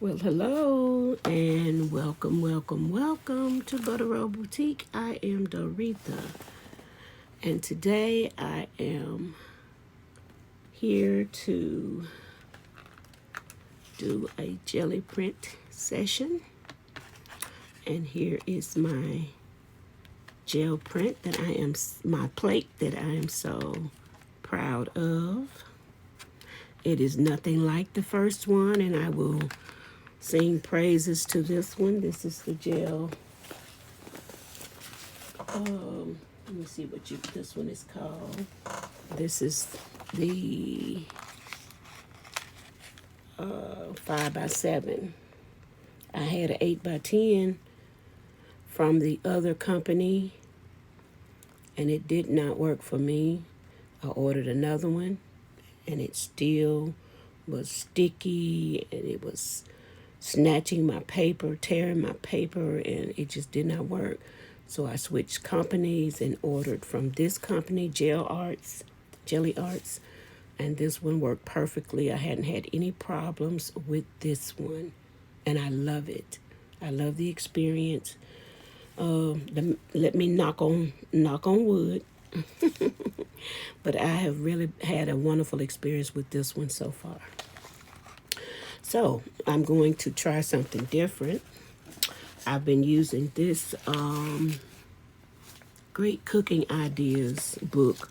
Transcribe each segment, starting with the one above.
Well, hello and welcome to Butter Roll Boutique. I am Doretha, and today I am here to do a jelly print session. And here is my gel print that my plate that I am so proud of. It is nothing like the first one, and I will sing praises to this one. This is the gel. Let me see what this one is called. This is the 5x7. I had an 8x10 from the other company, and it did not work for me. I ordered another one, and it still was sticky, and it was snatching my paper, tearing my paper, and it just did not work. So I switched companies and ordered from this company, Jelly Arts, and this one worked perfectly. I hadn't had any problems with this one, and I love it. I love the experience. Let me knock on wood. But I have really had a wonderful experience with this one so far. So I'm going to try something different. I've been using this Great Cooking Ideas book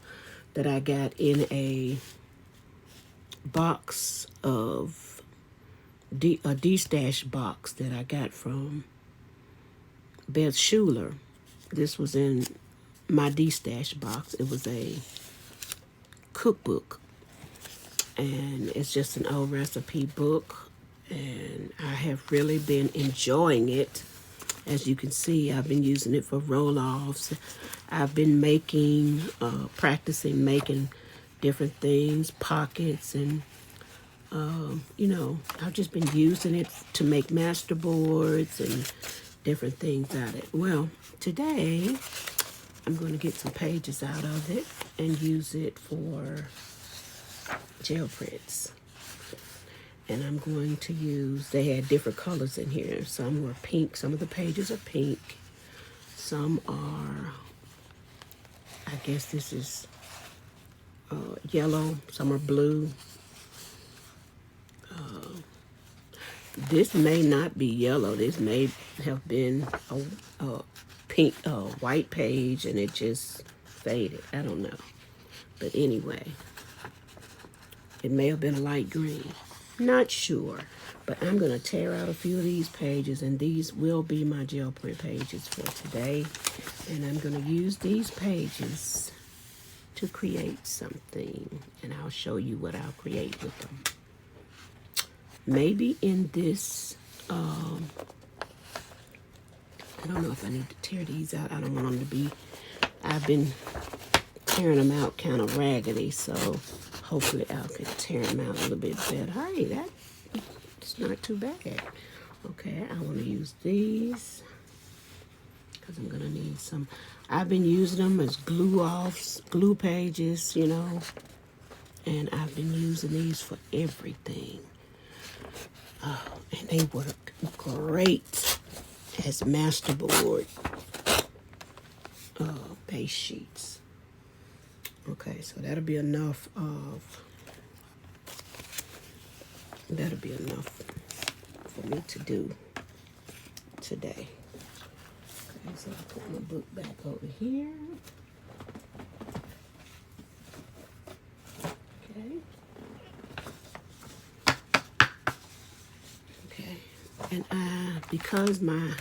that I got in a box of a D-Stash box that I got from Beth Schuler. This was in my D-Stash box. It was a cookbook, and it's just an old recipe book, and I have really been enjoying it. As you can see, I've been using it for roll-offs. I've been practicing making different things, pockets, and I've just been using it to make master boards and different things out of it. Well, today I'm going to get some pages out of it and use it for gel prints. And I'm going to they had different colors in here. Some were pink, some of the pages are pink. Some are, I guess this is yellow, some are blue. This may not be yellow. This may have been a pink, white page, and it just faded. I don't know. But anyway, it may have been a light green. Not sure. But I'm going to tear out a few of these pages, and these will be my gel print pages for today. And I'm going to use these pages to create something, and I'll show you what I'll create with them. Maybe in this, I don't know if I need to tear these out. I don't want them to be, I've been tearing them out kind of raggedy, so hopefully I can tear them out a little bit better. Hey, that's not too bad. Okay, I want to use these because I'm going to need some. I've been using them as glue pages, and I've been using these for everything. And they work great as masterboard base sheets. Okay, so that'll be enough for me to do today. Okay, so I'll put my book back over here. Okay, and because my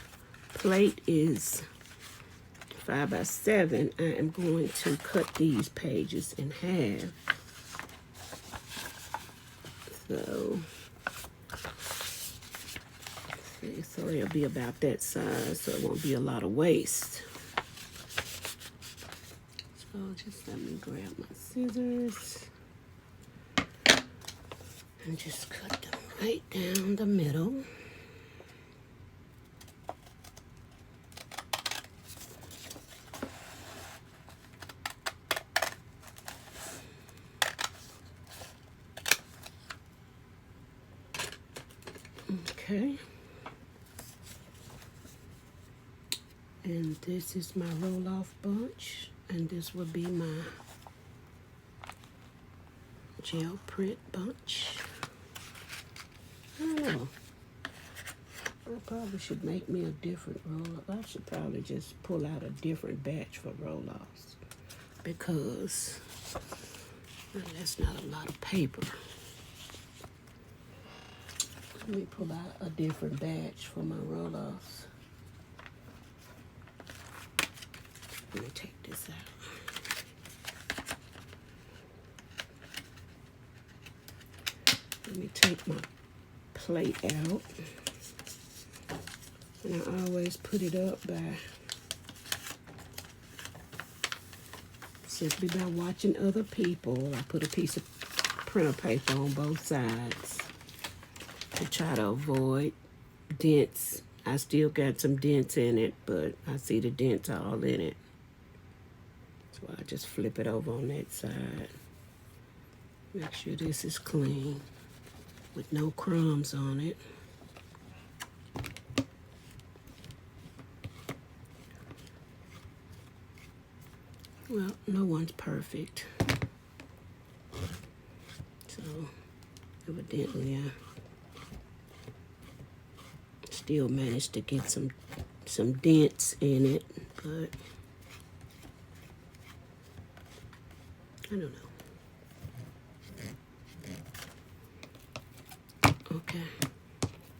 plate is 5x7, I am going to cut these pages in half. So it'll be about that size, so it won't be a lot of waste. So just let me grab my scissors and just cut them right down the middle. Okay. And this is my roll-off bunch. And this would be my gel print bunch. I don't know. I probably should make me a different roll-off. I should probably just pull out a different batch for roll-offs. Because that's not a lot of paper. Let me pull out a different batch for my roll-offs. Let me take this out. Let me take my plate out. And I always put it up simply by watching other people. I put a piece of printer paper on both sides to try to avoid dents. I still got some dents in it, but I see the dents all in it. So I just flip it over on that side. Make sure this is clean with no crumbs on it. Well, no one's perfect. So evidently I still managed to get some dents in it, but I don't know. Okay,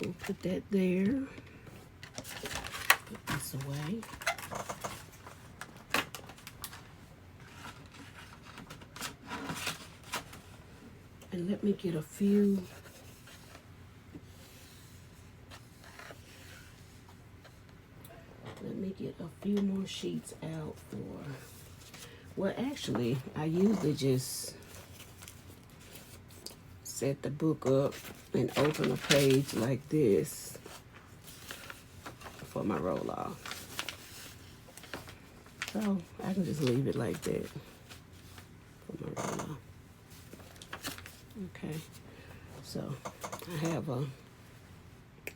we'll put that there. Put this away. And let me get a few more sheets out for, well, actually, I usually just set the book up and open a page like this for my roll-off. So I can just leave it like that for my roll-off. Okay, so I have a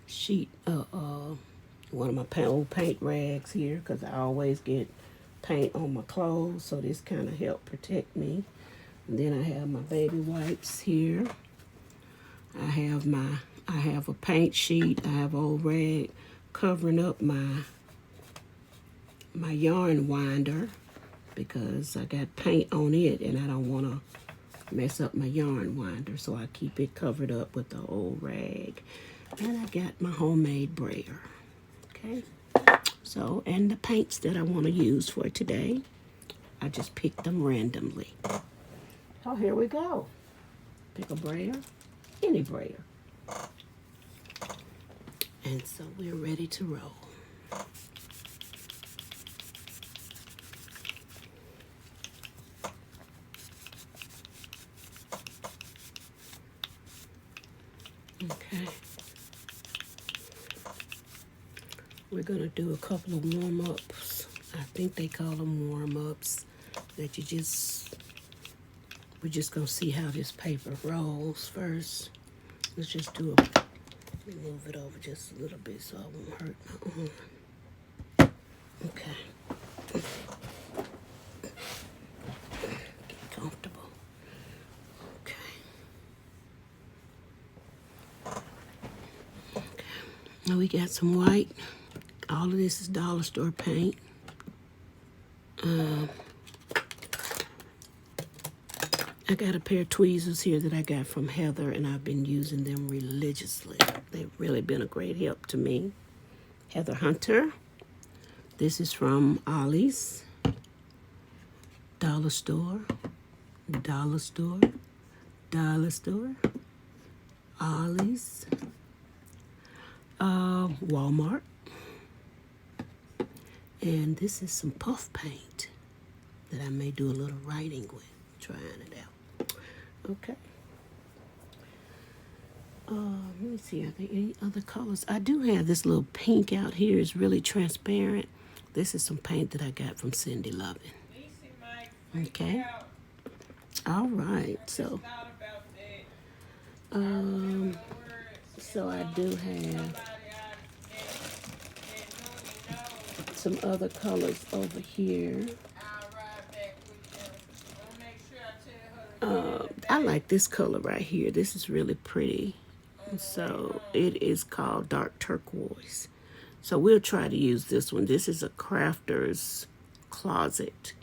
sheet, one of my old paint rags here, because I always get paint on my clothes, so this kind of help protect me. And then I have my baby wipes here. I have a paint sheet. I have an old rag covering up my yarn winder, because I got paint on it and I don't want to mess up my yarn winder, so I keep it covered up with the old rag. And I got my homemade brayer. Okay, so, and the paints that I want to use for today, I just picked them randomly. Oh, here we go. Pick a brayer, any brayer. And so we're ready to roll. Okay. We're going to do a couple of warm-ups. I think they call them warm-ups. We're just going to see how this paper rolls first. Let's just do let me move it over just a little bit so I won't hurt my arm. Okay. Get comfortable. Okay. Okay. Now we got some white. All of this is dollar store paint. I got a pair of tweezers here that I got from Heather, and I've been using them religiously. They've really been a great help to me. Heather Hunter. This is from Ollie's. Dollar store. Dollar store. Dollar store. Ollie's. Walmart. And this is some puff paint that I may do a little writing with, trying it out. Okay. Let me see, are there any other colors? I do have this little pink out here. It's really transparent. This is some paint that I got from Cindy Lovin. Okay. All right, so So I do have some other colors over here. I like this color right here. This is really pretty. So it is called dark turquoise. So we'll try to use this one. This is a crafter's closet.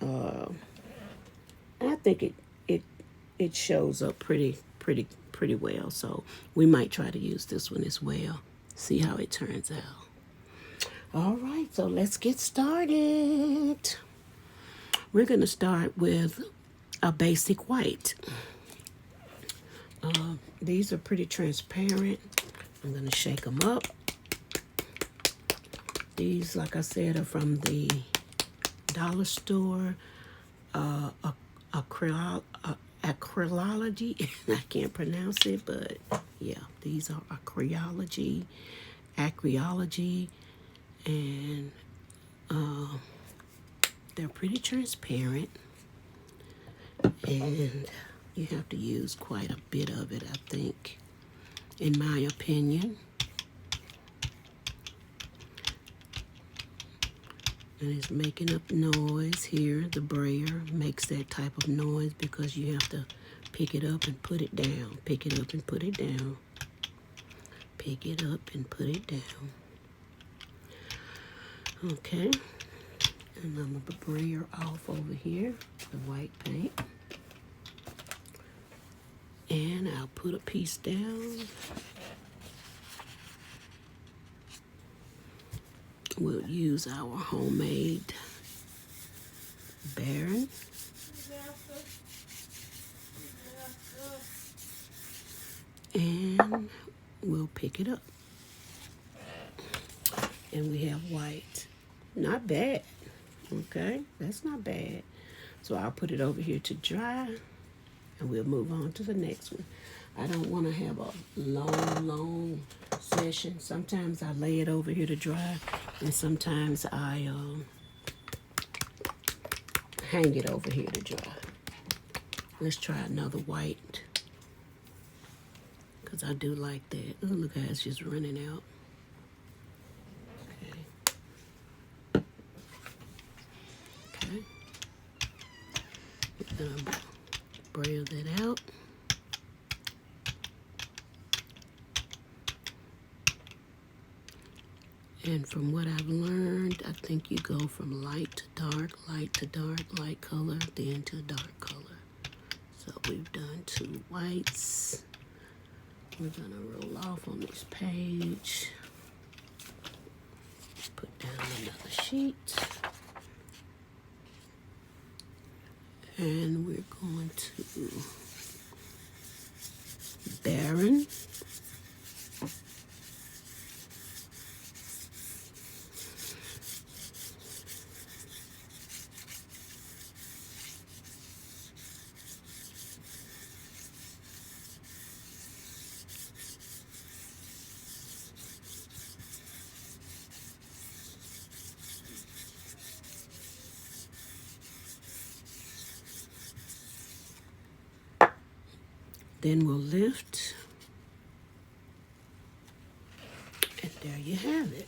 I think it shows up pretty well. So we might try to use this one as well. See how it turns out. All right, so let's get started. We're gonna start with a basic white. These are pretty transparent. I'm gonna shake them up. These, like I said, are from the dollar store. Acrylology. I can't pronounce it, but yeah, these are acryology, and they're pretty transparent, and you have to use quite a bit of it, I think, in my opinion. And it's making up noise here. The brayer makes that type of noise because you have to pick it up and put it down. Pick it up and put it down. Pick it up and put it down. Okay. And I'm going to brayer off over here the white paint. And I'll put a piece down. We'll use our homemade Baron. And we'll pick it up. And we have white. Not bad. Okay, that's not bad. So I'll put it over here to dry, and we'll move on to the next one. I don't want to have a long session. Sometimes I lay it over here to dry, and sometimes I hang it over here to dry. Let's try another white, because I do like that. Oh, look how it's just running out. Okay. We're gonna braille that out. And from what I've learned, I think you go from light to dark, light color, then to dark color. So we've done 2 whites. We're gonna roll off on this page. Put down another sheet. And we're going to Baron. Then we'll lift, and there you have it.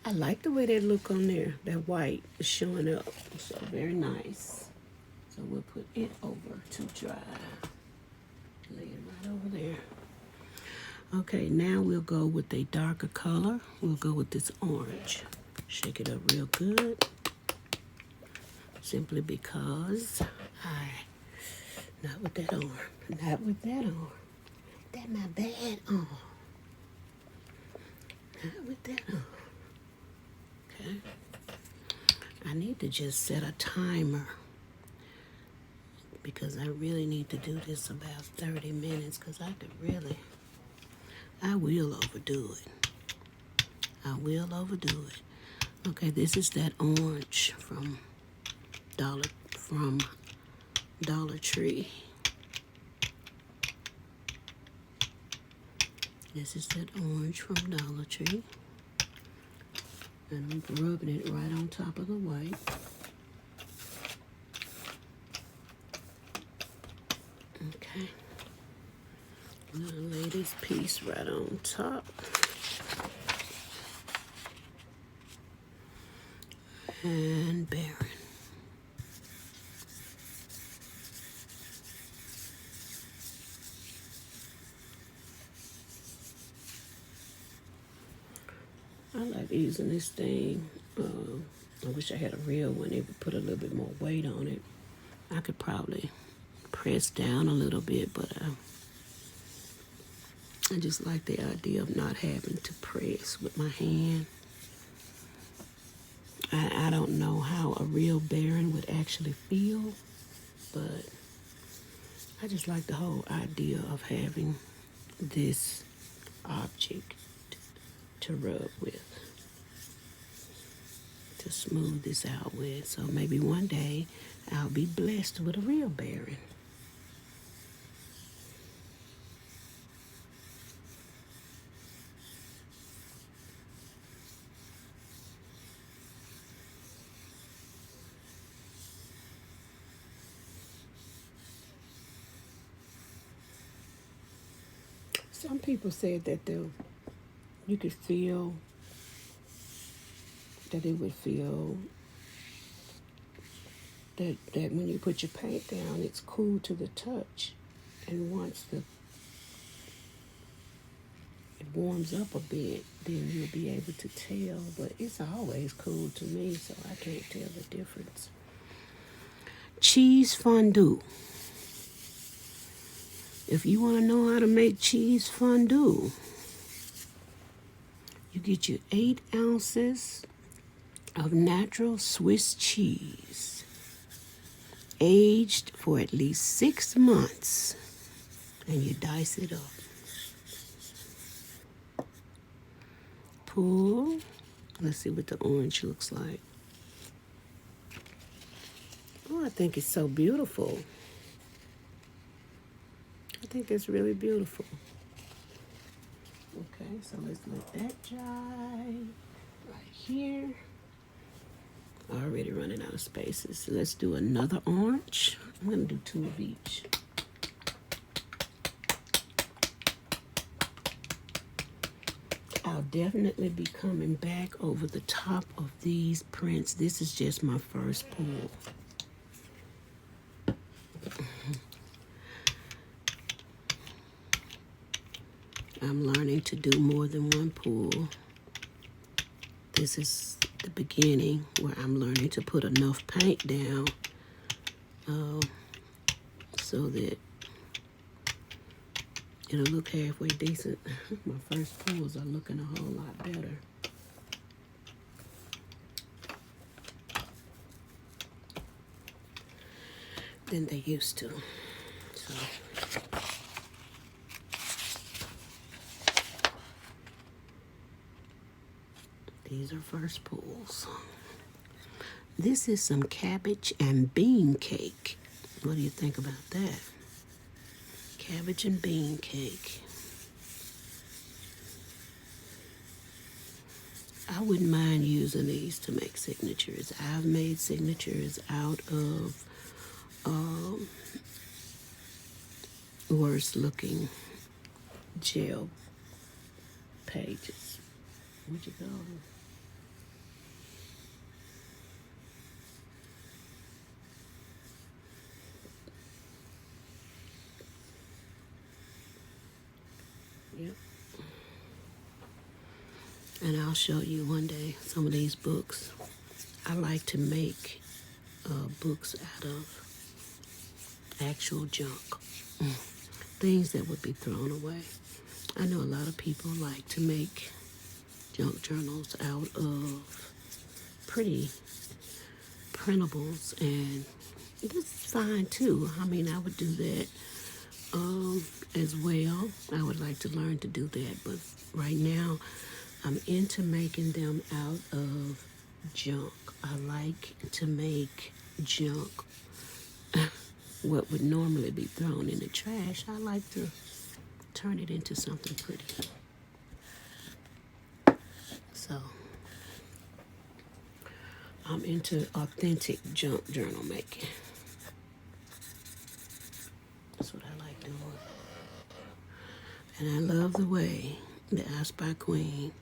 I like the way that look on there. That white is showing up, so very nice. So we'll put it over to dry. Lay it right over there. Okay, now we'll go with a darker color. We'll go with this orange. Shake it up real good. Simply because not with that arm. Not with that arm. That my bad arm. Not with that arm. Okay. I need to just set a timer, because I really need to do this about 30 minutes, because I will overdo it. I will overdo it. Okay, this is that orange from Dollar Tree. This is that orange from Dollar Tree. And I'm rubbing it right on top of the white. Okay. I'll lay this piece right on top. And Baron. I like using this thing. I wish I had a real one. It would put a little bit more weight on it. I could probably press down a little bit, but I just like the idea of not having to press with my hand. I don't know how a real Baron would actually feel, but I just like the whole idea of having this object to rub with, to smooth this out with. So maybe one day I'll be blessed with a real Baron. Some people said that you could feel that it would feel that when you put your paint down, it's cool to the touch, and once it warms up a bit, then you'll be able to tell. But it's always cool to me, so I can't tell the difference. Cheese fondue. If you want to know how to make cheese fondue, you get your 8 ounces of natural Swiss cheese, aged for at least 6 months, and you dice it up. Pull. Let's see what the orange looks like. Oh, I think it's so beautiful. I think it's really beautiful. Okay, so let's let that dry right here. Already running out of spaces. So let's do another orange. I'm going to do 2 of each. I'll definitely be coming back over the top of these prints. This is just my first pull. I'm learning to do more than one pull. This is the beginning where I'm learning to put enough paint down so that it'll look halfway decent. My first pulls are looking a whole lot better. Than they used to. So these are first pulls. This is some cabbage and bean cake. What do you think about that? Cabbage and bean cake. I wouldn't mind using these to make signatures. I've made signatures out of worse looking gel pages. Where'd you go? Yep. And I'll show you one day some of these books. I like to make books out of actual junk. Things that would be thrown away. I know a lot of people like to make junk journals out of pretty printables, and this is fine too. I mean, I would do that as well. I would like to learn to do that, but right now I'm into making them out of junk. I like to make junk. What would normally be thrown in the trash, I like to turn it into something pretty. So I'm into authentic junk journal making. That's what I like doing. And I love the way the I Spy Queen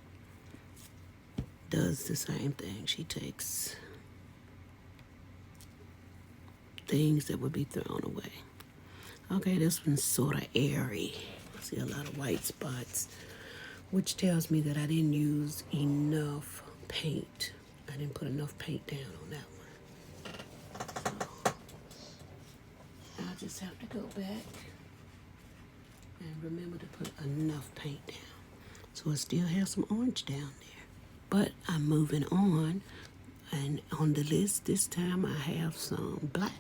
does the same thing. She takes things that would be thrown away. Okay, this one's sort of airy. I see a lot of white spots, which tells me that I didn't use enough paint. I didn't put enough paint down on that one. So I'll just have to go back and remember to put enough paint down. So I still have some orange down there. But I'm moving on, and on the list this time I have some black.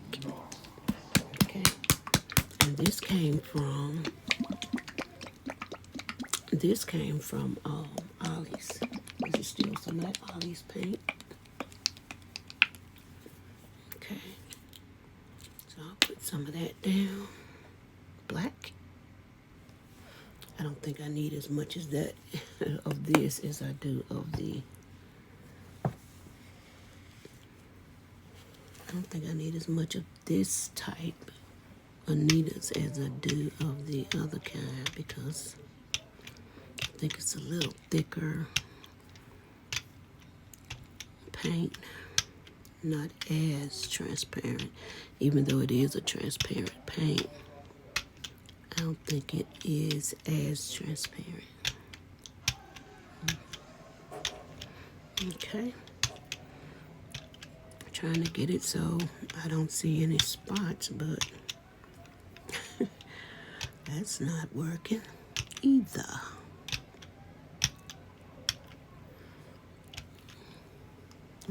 Okay, and this came from Ollie's. This is still some of that Ollie's paint. Okay, so I'll put some of that down. Black. I don't think I need as much as that of this as I do of the. I don't think I need as much of this type Anita's as I do of the other kind, because I think it's a little thicker paint, not as transparent, even though it is a transparent paint. I don't think it is as transparent. Okay. Trying to get it so I don't see any spots, but that's not working either.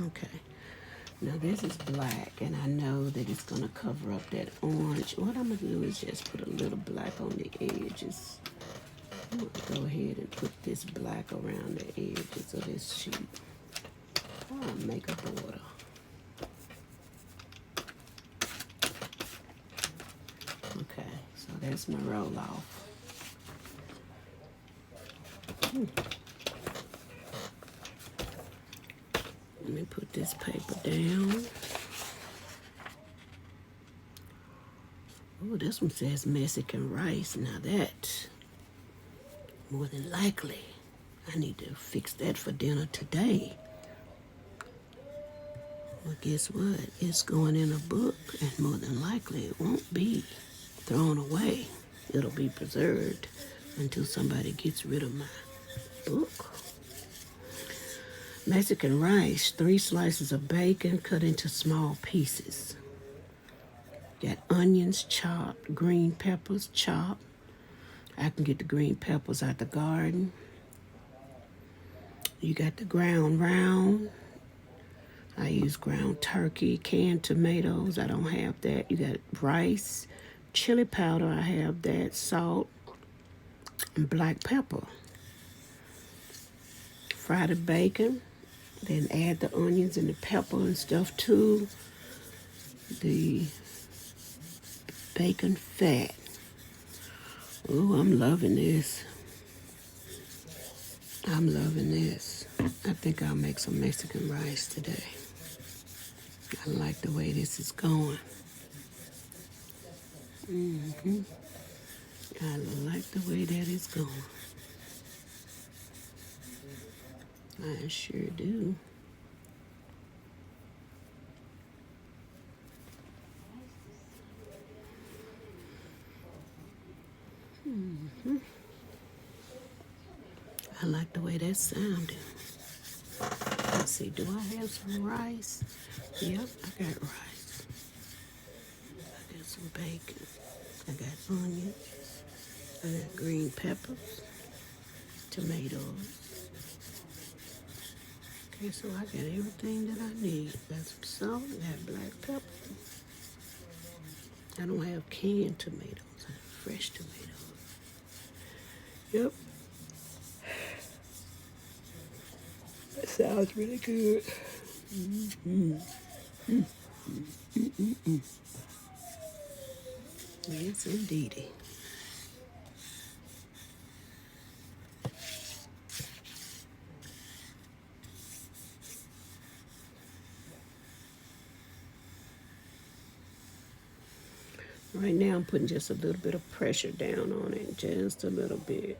Okay. Now this is black, and I know that it's gonna cover up that orange. What I'm gonna do is just put a little black on the edges. I'm gonna go ahead and put this black around the edges of this sheet. I'll make a border. Okay, so that's my roll off. Let me put this paper down. Oh, this one says Mexican rice. Now that, more than likely, I need to fix that for dinner today. Well, guess what? It's going in a book, and more than likely it won't be thrown away. It'll be preserved until somebody gets rid of my book. Mexican rice, 3 slices of bacon cut into small pieces. Got onions chopped, green peppers chopped. I can get the green peppers out the garden. You got the ground round. I use ground turkey, canned tomatoes. I don't have that. You got rice, chili powder. I have that, salt, and black pepper. Fry the bacon. Then add the onions and the pepper and stuff to the bacon fat. Oh, I'm loving this. I'm loving this. I think I'll make some Mexican rice today. I like the way this is going. I like the way that is going. I sure do. I like the way that sounded. Let's see, do I have some rice? Yep, I got rice. I got some bacon. I got onions. I got green peppers, tomatoes. Okay, so I got everything that I need. Got some salt, got black pepper. I don't have canned tomatoes. I have fresh tomatoes. Yep. That sounds really good. Yes, indeedy. Right now I'm putting just a little bit of pressure down on it, just a little bit.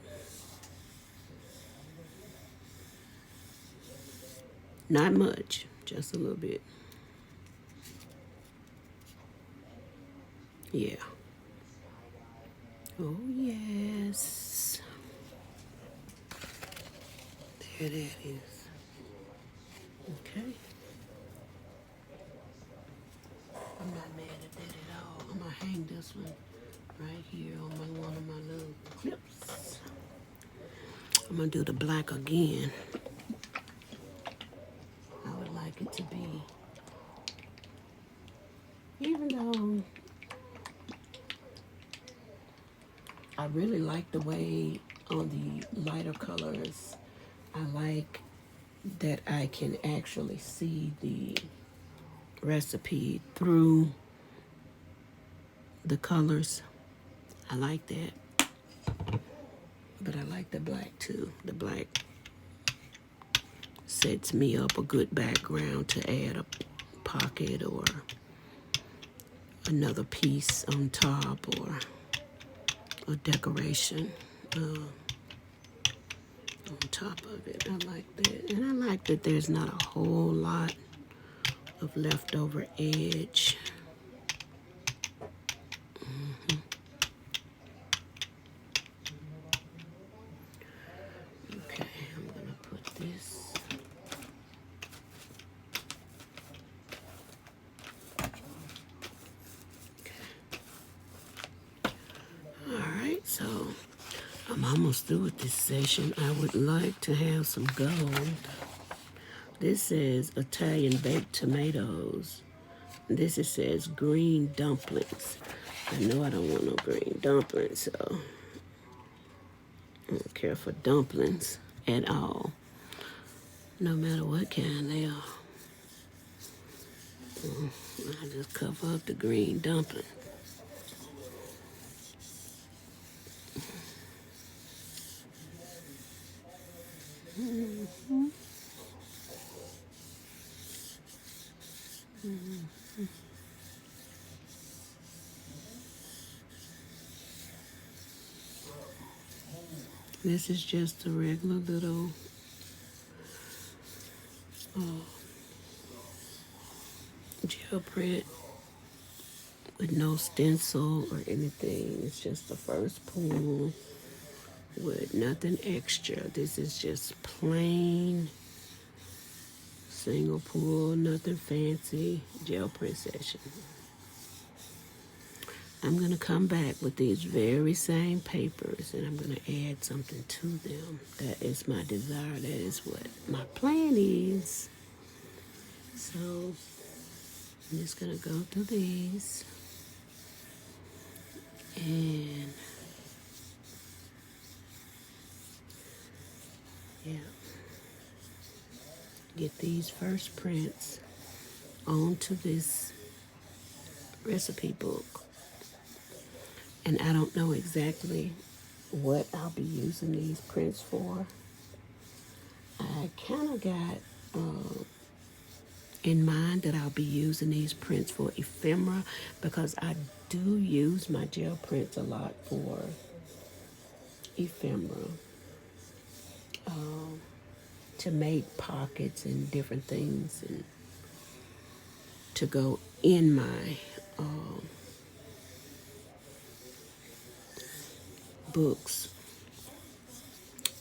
Not much, just a little bit. Yeah. Oh, yes. There that is. Okay. I'm not mad at that at all. I'm going to hang this one right here on one of my little clips. I'm going to do the black again. I would like it to be, even though I really like the way on the lighter colors, I like that I can actually see the recipe through the colors. I like that. But I like the black too. The black sets me up a good background to add a pocket or another piece on top or a decoration on top of it. I like that. And I like that there's not a whole lot of leftover edge. Okay, I'm gonna put this. Alright, so I'm almost through with this session. I would like to have some gold. This says Italian baked tomatoes. This it says green dumplings. I know I don't want no green dumplings, so I don't care for dumplings at all. No matter what kind they are. I just cover up the green dumpling. This is just a regular little gel print with no stencil or anything. It's just the first pull with nothing extra. This is just plain single pull, nothing fancy gel print session. I'm going to come back with these very same papers and I'm going to add something to them. That is my desire. That is what my plan is. So I'm just going to go through these and yeah, get these first prints onto this recipe book. And I don't know exactly what I'll be using these prints for. I kind of got in mind that I'll be using these prints for ephemera because I do use my gel prints a lot for ephemera. To make pockets and different things and to go in my books,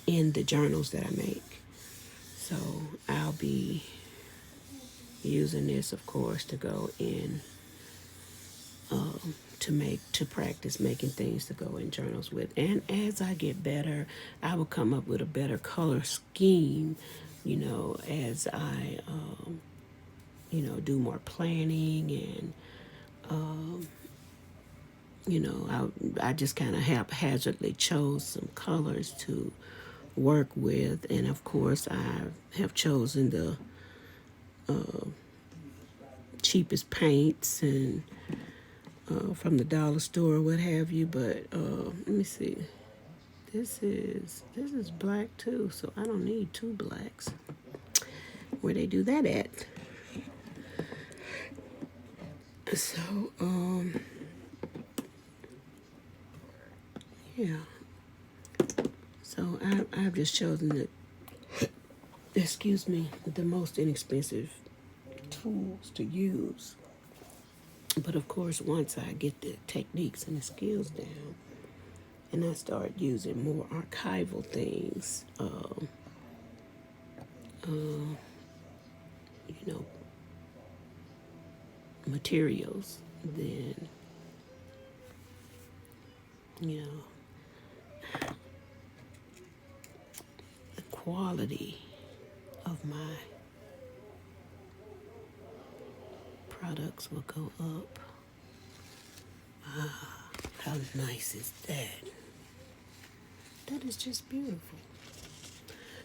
in the journals that I make. So I'll be using this, of course, to go in to practice making things to go in journals with. And as I get better, I will come up with a better color scheme, as I do more planning and I just kind of haphazardly chose some colors to work with. And of course, I have chosen the cheapest paints and from the dollar store or what have you. But let me see. This is black too, so I don't need two blacks. Where they do that at? So yeah. So I've just chosen the most inexpensive tools to use. But of course, once I get the techniques and the skills down, and I start using more archival things, you know, materials, then, you know, the quality of my products will go up. How nice is that? That is just beautiful.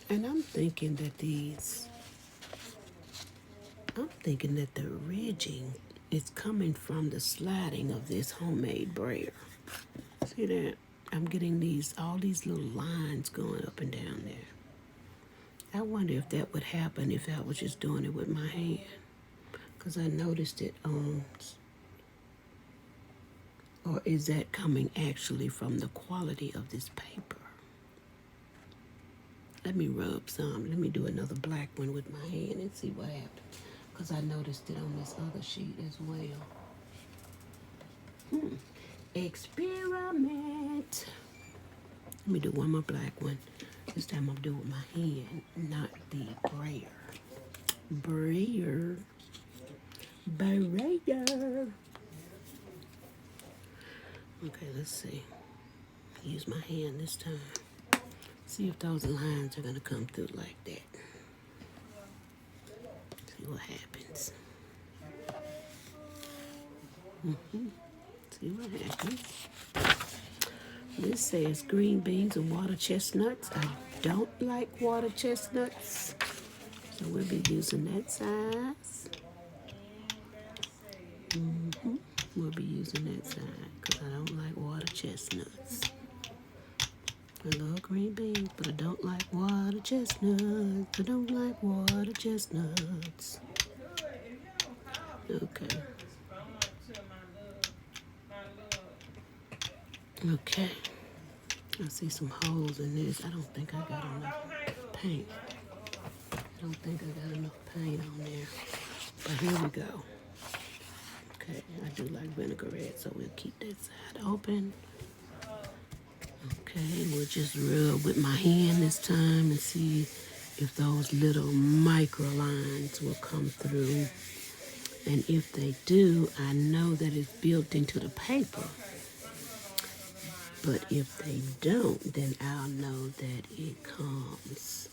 And I'm thinking that the ridging is coming from the sliding of this homemade brayer. See that? I'm getting all these little lines going up and down there. I wonder if that would happen if I was just doing it with my hand. Because I noticed it or is that coming actually from the quality of this paper? Let me rub some. Let me do another black one with my hand and see what happens. Because I noticed it on this other sheet as well. Experiment. Let me do one more black one. This time I'll do it with my hand, not the brayer. Brayer. Okay, let's see. Use my hand this time. See if those lines are gonna come through like that. See what happens. See what happens. This says green beans and water chestnuts. I don't like water chestnuts, so we'll be using that size. We'll be using that side because I don't like water chestnuts. I love green beans, but I don't like water chestnuts. I don't like water chestnuts. Okay. Okay. I see some holes in this. I don't think I got enough paint. I don't think I got enough paint on there. But here we go. Okay, I do like vinaigrette, so we'll keep that side open. Okay, we'll just rub with my hand this time and see if those little micro lines will come through. And if they do, I know that it's built into the paper. But if they don't, then I'll know that it comes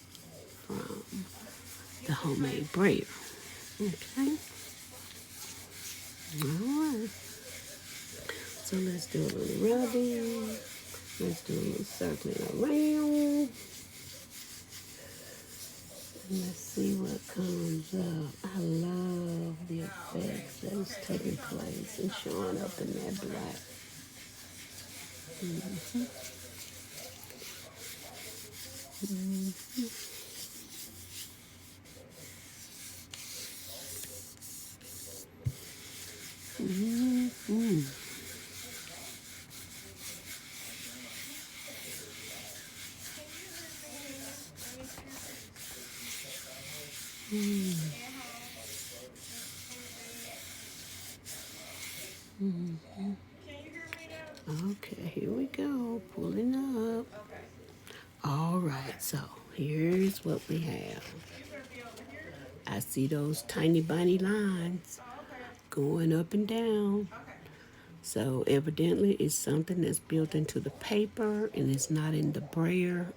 from the homemade brayer. Okay. Alright. So let's do a little rubbing. Let's do a little circling around. And let's see what comes up. I love the effects that is taking place and showing up in that black. Okay, here we go, pulling up. All right, so here's what we have. I see those tiny bunny lines going up and down. So evidently it's something that's built into the paper and it's not in the brayer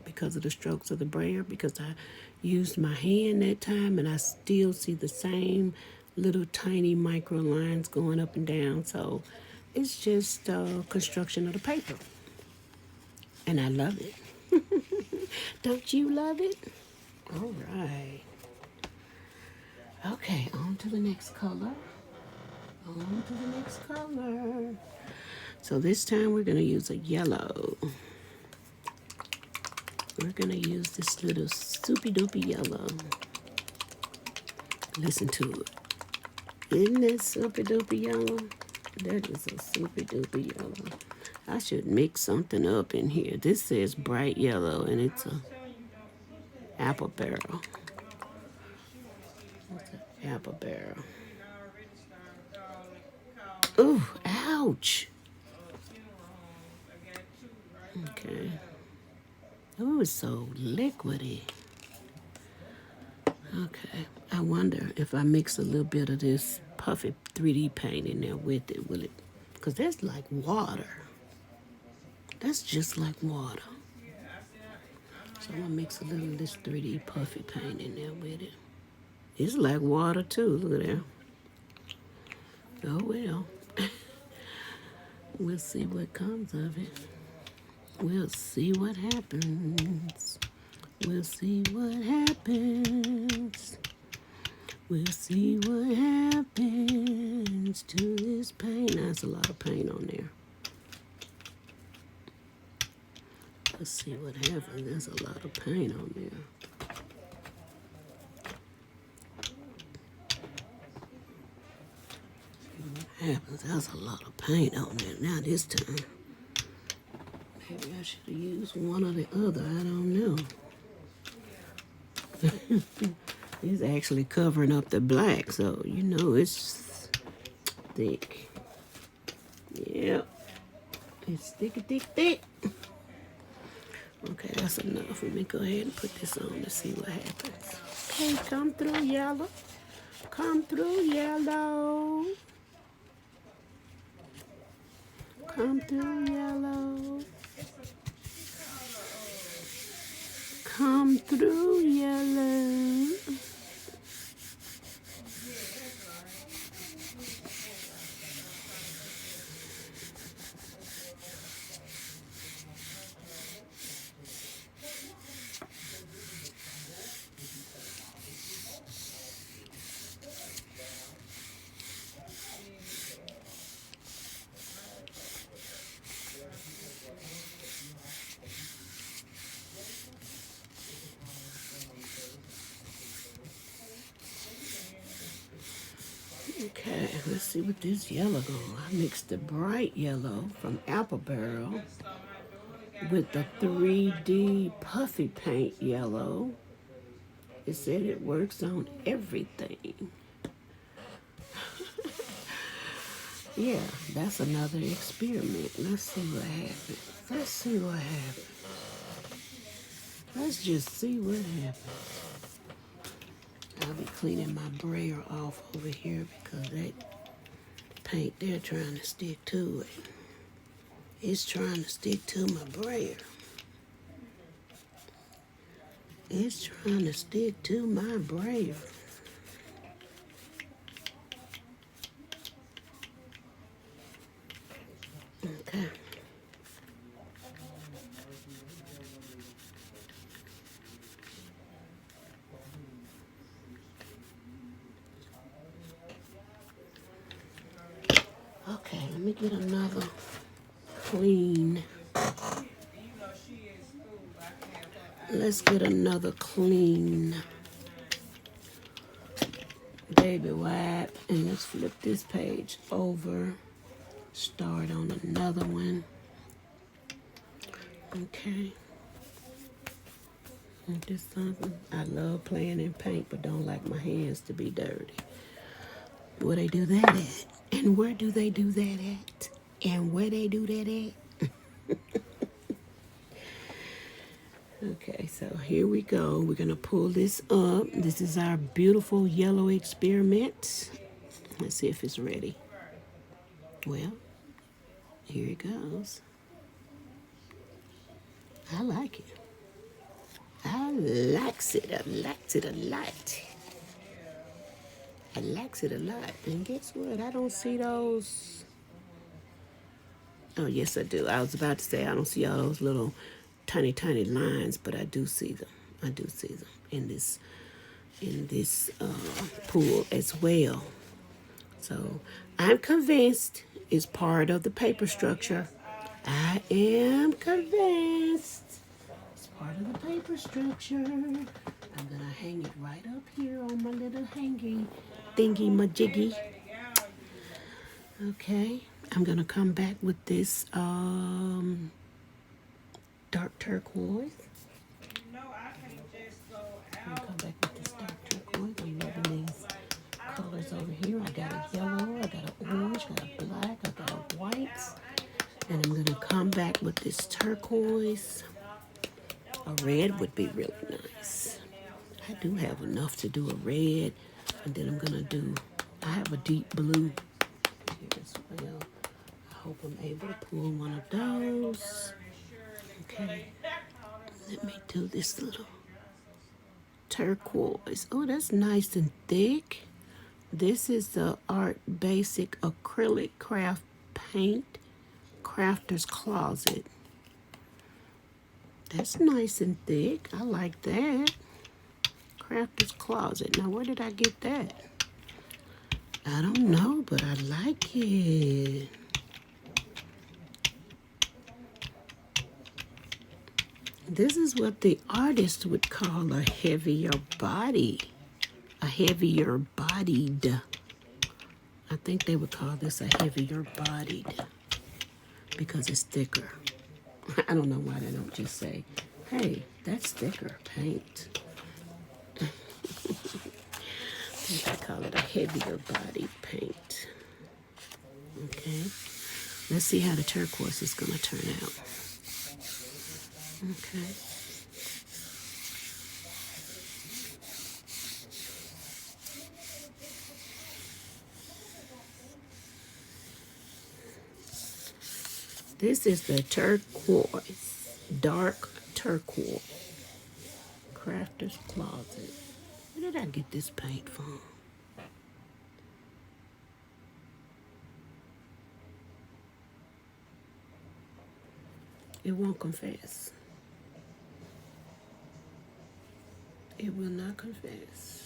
because of the strokes of the brayer, because I used my hand that time and I still see the same little tiny micro lines going up and down. So it's just construction of the paper. And I love it. Don't you love it? All right. Okay, on to the next color. On to the next color. So this time we're going to use a yellow. We're going to use this little soupy doopy yellow. Listen to it. Isn't that soupy doopy yellow? That is a soupy doopy yellow. I should mix something up in here. This says bright yellow and it's a apple barrel. It's an apple barrel. Ooh, ouch. Okay. Oh, it's so liquidy. Okay. I wonder if I mix a little bit of this puffy 3D paint in there with it, will it? Because that's like water. That's just like water. So I'm going to mix a little of this 3D puffy paint in there with it. It's like water too. Look at that. Oh, well. We'll see what comes of it. We'll see what happens. We'll see what happens. We'll see what happens to this paint. That's a lot of paint on there. Let's see what happens. There's a lot of paint on there. What happens? There's a lot of paint on there. Now this time, maybe I should have used one or the other. I don't know. It's actually covering up the black, so you know it's thick. Yep. It's thick, thick, thick. Okay, that's enough. Let me go ahead and put this on to see what happens. Okay, come through, yellow. Come through, yellow. Come through, yellow. Come through, yellow. Okay, let's see what this yellow goes. I mixed the bright yellow from Apple Barrel with the 3D puffy paint yellow. It said it works on everything. Yeah, that's another experiment. Let's see what happens. Let's see what happens. Let's just see what happens. I'll be cleaning my brayer off over here because that paint there trying to stick to it. It's trying to stick to my brayer. It's trying to stick to my brayer. Okay. Okay, let me get another clean. Let's get another clean baby wipe and let's flip this page over. Start on another one. Okay. Ain't this something? I love playing in paint, but don't like my hands to be dirty. Where they do that at? And where do they do that at? And where they do that at? Okay, so here we go. We're going to pull this up. This is our beautiful yellow experiment. Let's see if it's ready. Well, here it goes. I like it. I likes it. I likes it a lot. I likes it a lot. And guess what? I don't see those. Oh, yes, I do. I was about to say I don't see all those little tiny, tiny lines, but I do see them. I do see them in this pool as well. So I'm convinced it's part of the paper structure. I am convinced it's part of the paper structure. I'm gonna hang it right up here on my little hanging thingy majiggy. Okay, I'm going to come back with this dark turquoise. I'm going to come back with this dark turquoise. I'm loving these colors over here. I got a yellow, I got an orange, got a black, I got a white. And I'm going to come back with this turquoise. A red would be really nice. I do have enough to do a red. And then I'm going to do, I have a deep blue here as well. I hope I'm able to pull one of those. Okay. Let me do this little turquoise. Oh, that's nice and thick. This is the Art Basic Acrylic Craft Paint Crafter's Closet. That's nice and thick. I like that. Crafter's Closet. Now, where did I get that? I don't know, but I like it. This is what the artist would call a heavier body. A heavier bodied. I think they would call this a heavier bodied because it's thicker. I don't know why they don't just say, hey, that's thicker paint. I think I call it a heavier bodied paint. Okay. Let's see how the turquoise is going to turn out. Okay. This is the turquoise, dark turquoise, Crafter's Closet. Where did I get this paint from? It won't confess. It will not confess.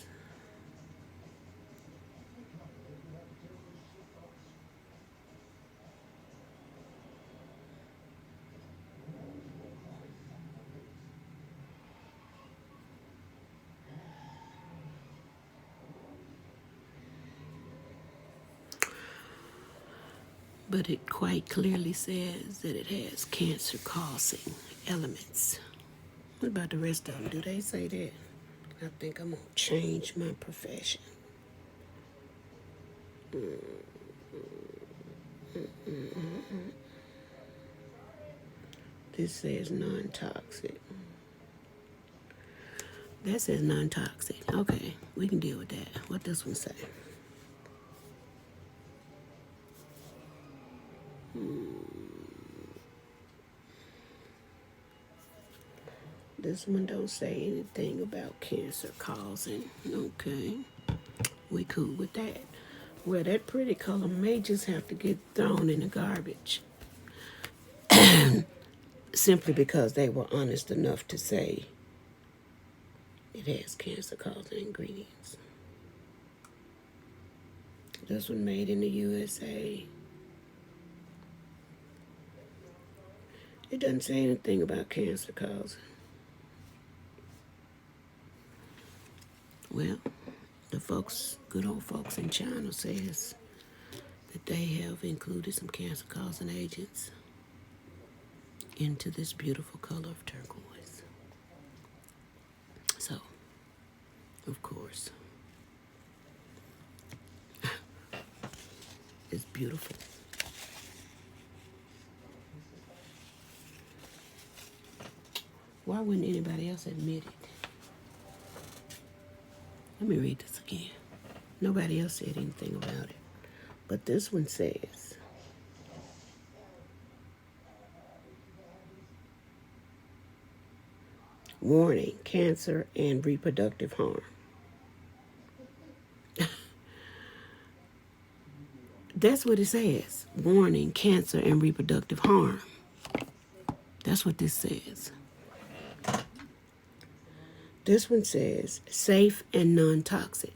But it quite clearly says that it has cancer-causing elements. What about the rest of them? Do they say that? I think I'm going to change my profession. This says non-toxic. That says non-toxic. Okay, we can deal with that. What this one say? This one don't say anything about cancer causing. Okay, we cool with that. Well, that pretty color may just have to get thrown in the garbage. Simply because they were honest enough to say it has cancer causing ingredients. This one made in the USA. It doesn't say anything about cancer causing. Well, the folks, good old folks in China says that they have included some cancer causing agents into this beautiful color of turquoise. So, of course, it's beautiful. Why wouldn't anybody else admit it? Let me read this again. Nobody else said anything about it. But this one says, warning, cancer and reproductive harm. That's what it says. Warning, cancer and reproductive harm. That's what this says. This one says safe and non-toxic.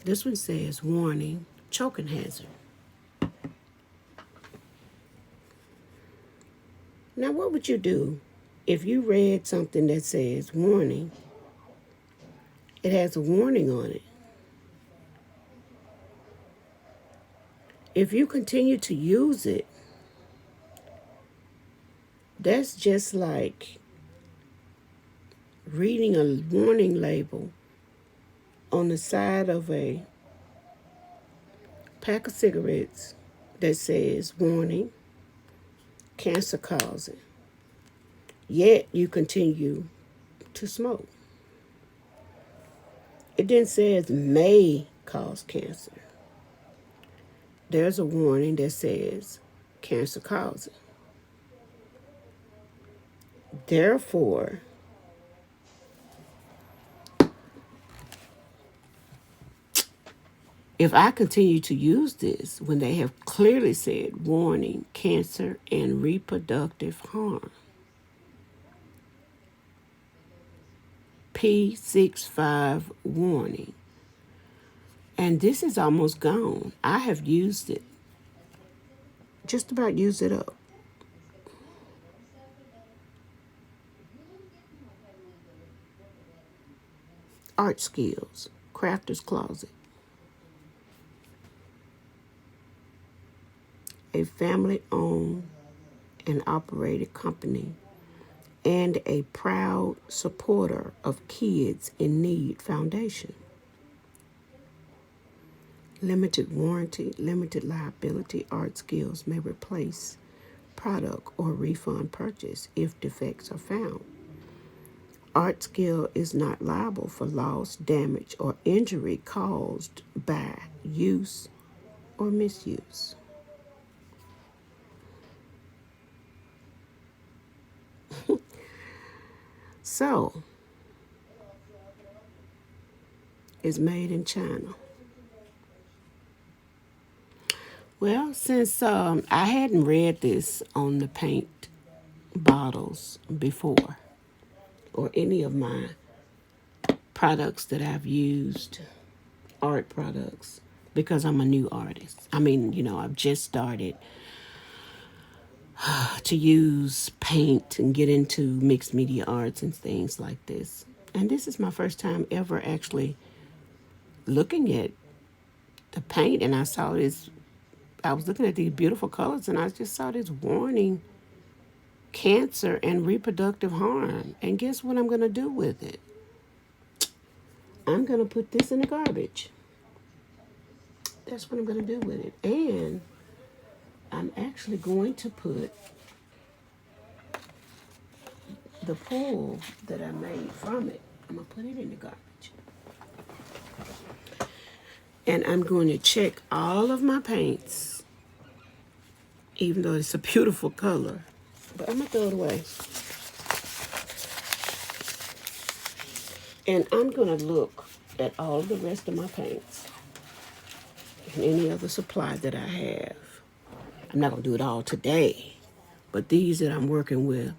This one says warning, choking hazard. Now, what would you do if you read something that says warning? It has a warning on it. if you continue to use it, that's just like reading a warning label on the side of a pack of cigarettes that says warning, cancer causing. Yet you continue to smoke. It then says may cause cancer. There's a warning that says cancer causing. Therefore, if I continue to use this when they have clearly said warning, cancer and reproductive harm, P65 warning, and this is almost gone. I have used it, just about used it up. Art Skills, Crafter's Closet, a family-owned and operated company and a proud supporter of Kids in Need Foundation. Limited warranty, limited liability Art Skills may replace product or refund purchase if defects are found. Art Skill is not liable for loss, damage, or injury caused by use or misuse. So, it's made in China. Well, since I hadn't read this on the paint bottles before, or any of my products that I've used, art products, because I'm a new artist. I mean, I've just started to use paint and get into mixed media arts and things like this. And this is my first time ever actually looking at the paint, and I was looking at these beautiful colors, and I just saw this warning, cancer and reproductive harm. And guess what I'm going to do with it? I'm going to put this in the garbage. That's what I'm going to do with it. And I'm actually going to put the pool that I made from it, I'm going to put it in the garbage. And I'm going to check all of my paints, even though it's a beautiful color. But I'm going to throw it away. And I'm going to look at all the rest of my paints and any other supply that I have. I'm not going to do it all today, but these that I'm working with,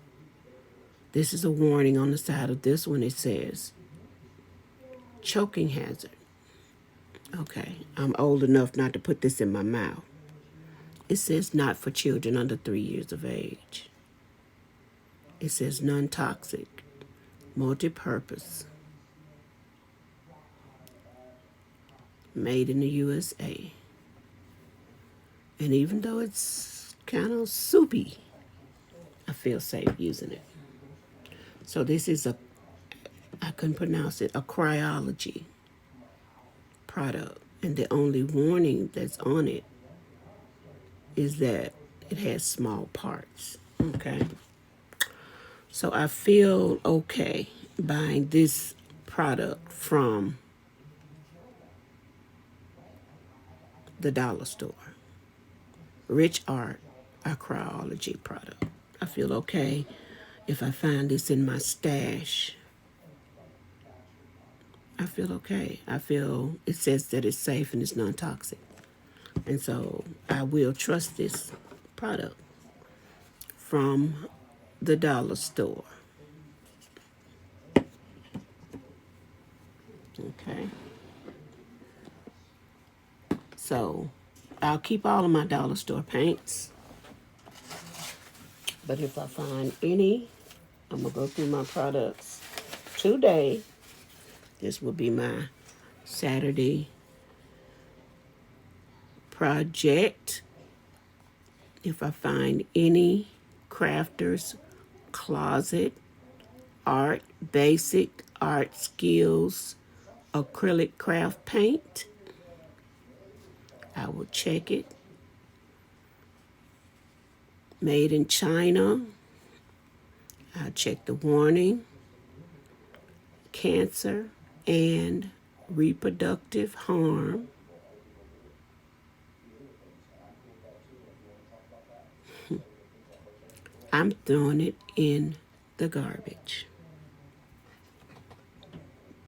this is a warning on the side of this one. It says, choking hazard. Okay, I'm old enough not to put this in my mouth. It says not for children under 3 years of age. It says non-toxic, multi-purpose, made in the USA. And even though it's kind of soupy, I feel safe using it. So this is I couldn't pronounce it, a Cryology product. And the only warning that's on it is that it has small parts. Okay. So I feel okay buying this product from the dollar store. Rich Art, a Cryology product. I feel okay if I find this in my stash. I feel okay. I feel it says that it's safe and it's non-toxic. And so I will trust this product from the dollar store. Okay. So I'll keep all of my dollar store paints. But if I find any, I'm going to go through my products today. This will be my Saturday project. If I find any crafters closet, art, basic art skills, acrylic craft paint, I will check it. Made in China, I'll check the warning, cancer, and reproductive harm. I'm throwing it in the garbage.